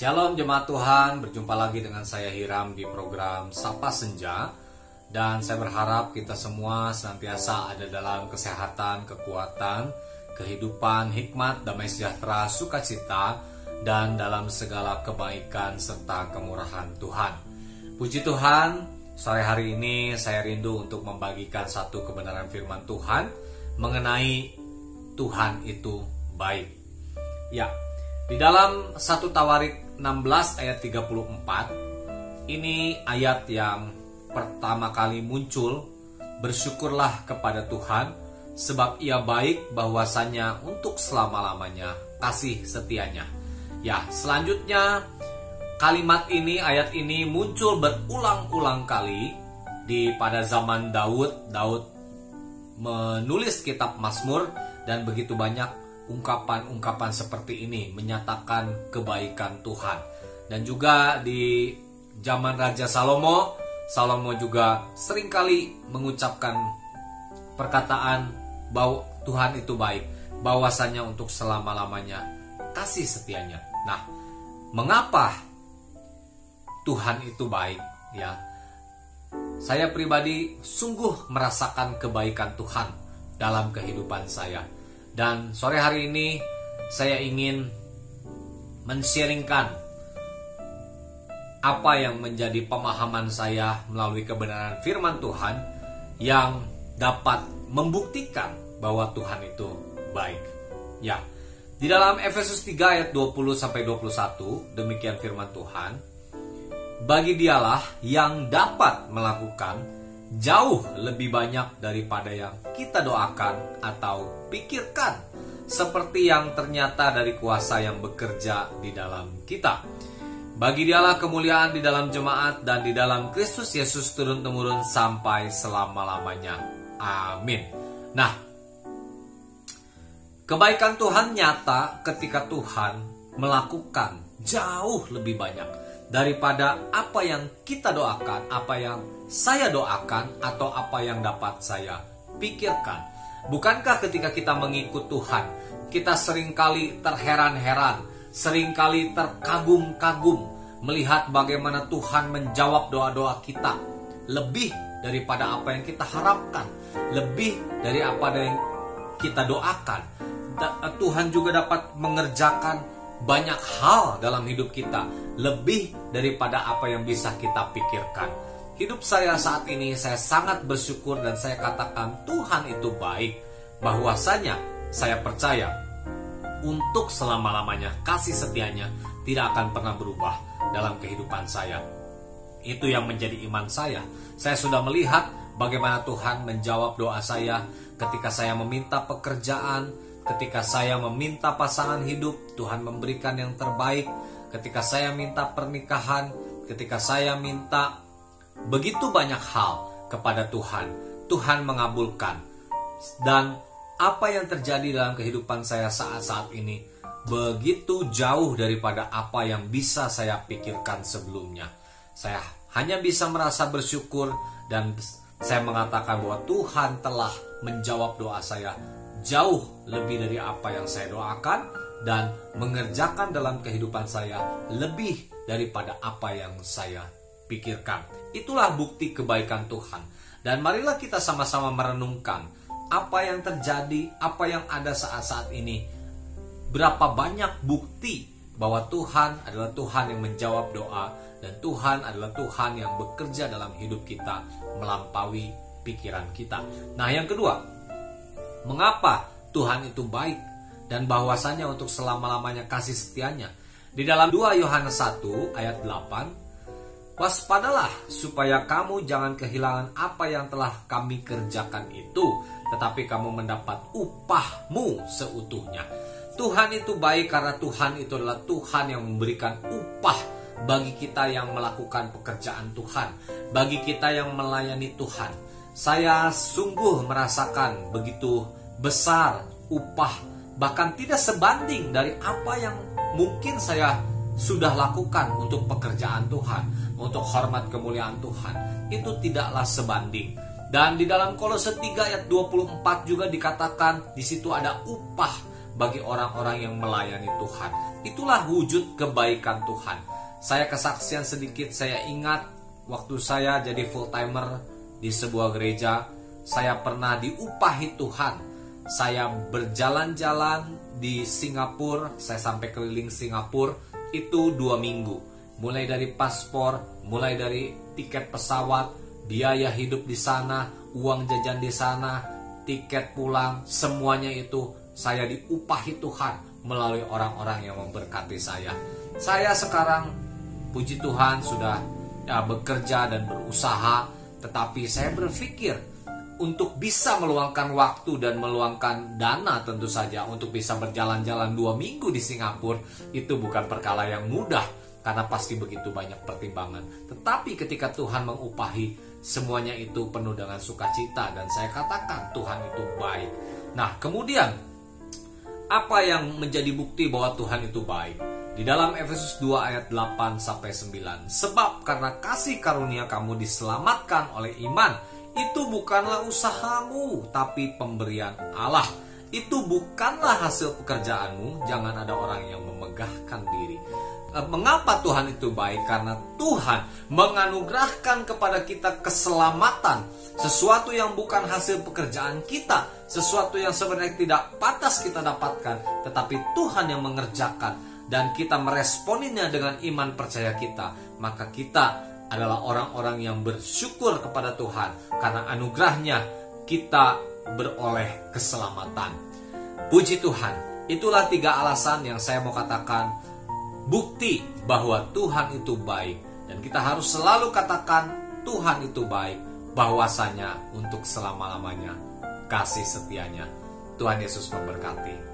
Shalom jemaat Tuhan, berjumpa lagi dengan saya Hiram di program Sapa Senja. Dan saya berharap kita semua senantiasa ada dalam kesehatan, kekuatan, kehidupan, hikmat, damai sejahtera, sukacita, dan dalam segala kebaikan serta kemurahan Tuhan. Puji Tuhan, sore hari ini saya rindu untuk membagikan satu kebenaran firman Tuhan mengenai Tuhan itu baik. Ya, di dalam 1 Tawarik 16 ayat 34, ini ayat yang pertama kali muncul. Bersyukurlah kepada Tuhan, sebab Ia baik, bahwasanya untuk selama-lamanya kasih setianya. Ya, selanjutnya kalimat ini, ayat ini muncul berulang-ulang kali pada zaman Daud. Daud menulis kitab Mazmur, dan begitu banyak ungkapan-ungkapan seperti ini menyatakan kebaikan Tuhan. Dan juga di zaman Raja Salomo juga seringkali mengucapkan perkataan bahwa Tuhan itu baik, bahwasanya untuk selama-lamanya kasih setianya. Nah, mengapa Tuhan itu baik? Ya, saya pribadi sungguh merasakan kebaikan Tuhan dalam kehidupan saya. Dan sore hari ini saya ingin men-sharingkan apa yang menjadi pemahaman saya melalui kebenaran firman Tuhan yang dapat membuktikan bahwa Tuhan itu baik. Ya, di dalam Efesus 3 ayat 20-21 demikian firman Tuhan, bagi Dialah yang dapat melakukan jauh lebih banyak daripada yang kita doakan atau pikirkan, seperti yang ternyata dari kuasa yang bekerja di dalam kita. Bagi Dialah kemuliaan di dalam jemaat dan di dalam Kristus Yesus turun-temurun sampai selama-lamanya. Amin. Nah, kebaikan Tuhan nyata ketika Tuhan melakukan jauh lebih banyak daripada apa yang kita doakan, apa yang saya doakan, atau apa yang dapat saya pikirkan. Bukankah ketika kita mengikut Tuhan, kita seringkali terheran-heran, seringkali terkagum-kagum melihat bagaimana Tuhan menjawab doa-doa kita lebih daripada apa yang kita harapkan, lebih dari apa yang kita doakan. Tuhan juga dapat mengerjakan banyak hal dalam hidup kita lebih daripada apa yang bisa kita pikirkan. Hidup saya saat ini, saya sangat bersyukur dan saya katakan Tuhan itu baik, bahwasanya saya percaya untuk selama-lamanya kasih setianya tidak akan pernah berubah dalam kehidupan saya. Itu yang menjadi iman saya. Saya sudah melihat bagaimana Tuhan menjawab doa saya ketika saya meminta pekerjaan, ketika saya meminta pasangan hidup, Tuhan memberikan yang terbaik. Ketika saya minta pernikahan, ketika saya minta begitu banyak hal kepada Tuhan, Tuhan mengabulkan. Dan apa yang terjadi dalam kehidupan saya saat-saat ini begitu jauh daripada apa yang bisa saya pikirkan sebelumnya. Saya hanya bisa merasa bersyukur dan saya mengatakan bahwa Tuhan telah menjawab doa saya jauh lebih dari apa yang saya doakan dan mengerjakan dalam kehidupan saya lebih daripada apa yang saya pikirkan. Itulah bukti kebaikan Tuhan. Dan marilah kita sama-sama merenungkan apa yang terjadi, apa yang ada saat-saat ini. Berapa banyak bukti bahwa Tuhan adalah Tuhan yang menjawab doa, dan Tuhan adalah Tuhan yang bekerja dalam hidup kita melampaui pikiran kita. Nah, yang kedua, mengapa Tuhan itu baik dan bahwasanya untuk selama-lamanya kasih setianya? Di dalam 2 Yohanes 1 ayat 8, waspadalah supaya kamu jangan kehilangan apa yang telah kami kerjakan itu, tetapi kamu mendapat upahmu seutuhnya. Tuhan itu baik karena Tuhan itu adalah Tuhan yang memberikan upah bagi kita yang melakukan pekerjaan Tuhan, bagi kita yang melayani Tuhan. Saya sungguh merasakan begitu besar upah, bahkan tidak sebanding dari apa yang mungkin saya sudah lakukan untuk pekerjaan Tuhan, untuk hormat kemuliaan Tuhan. Itu tidaklah sebanding. Dan di dalam Kolose 3 ayat 24 juga dikatakan di situ ada upah bagi orang-orang yang melayani Tuhan. Itulah wujud kebaikan Tuhan. Saya kesaksian sedikit, saya ingat waktu saya jadi full timer di sebuah gereja, saya pernah diupahi Tuhan. Saya berjalan-jalan di Singapura, saya sampai keliling Singapura itu 2 minggu. Mulai dari paspor, mulai dari tiket pesawat, biaya hidup di sana, uang jajan di sana, tiket pulang, semuanya itu saya diupahi Tuhan melalui orang-orang yang memberkati saya. Saya sekarang, puji Tuhan, sudah bekerja dan berusaha, tetapi saya berpikir untuk bisa meluangkan waktu dan meluangkan dana tentu saja untuk bisa berjalan-jalan 2 minggu di Singapura, itu bukan perkara yang mudah karena pasti begitu banyak pertimbangan. Tetapi ketika Tuhan mengupahi, semuanya itu penuh dengan sukacita, dan saya katakan Tuhan itu baik. Nah, kemudian apa yang menjadi bukti bahwa Tuhan itu baik? Di dalam Efesus 2 ayat 8-9, sebab karena kasih karunia kamu diselamatkan oleh iman, itu bukanlah usahamu, tapi pemberian Allah. Itu bukanlah hasil pekerjaanmu, jangan ada orang yang memegahkan diri. Mengapa Tuhan itu baik? Karena Tuhan menganugerahkan kepada kita keselamatan, sesuatu yang bukan hasil pekerjaan kita, sesuatu yang sebenarnya tidak pantas kita dapatkan, tetapi Tuhan yang mengerjakan, dan kita meresponinya dengan iman percaya kita. Maka kita adalah orang-orang yang bersyukur kepada Tuhan, karena anugerahnya kita beroleh keselamatan. Puji Tuhan. Itulah 3 alasan yang saya mau katakan, bukti bahwa Tuhan itu baik. Dan kita harus selalu katakan Tuhan itu baik, bahwasanya untuk selama-lamanya kasih setianya. Tuhan Yesus memberkati.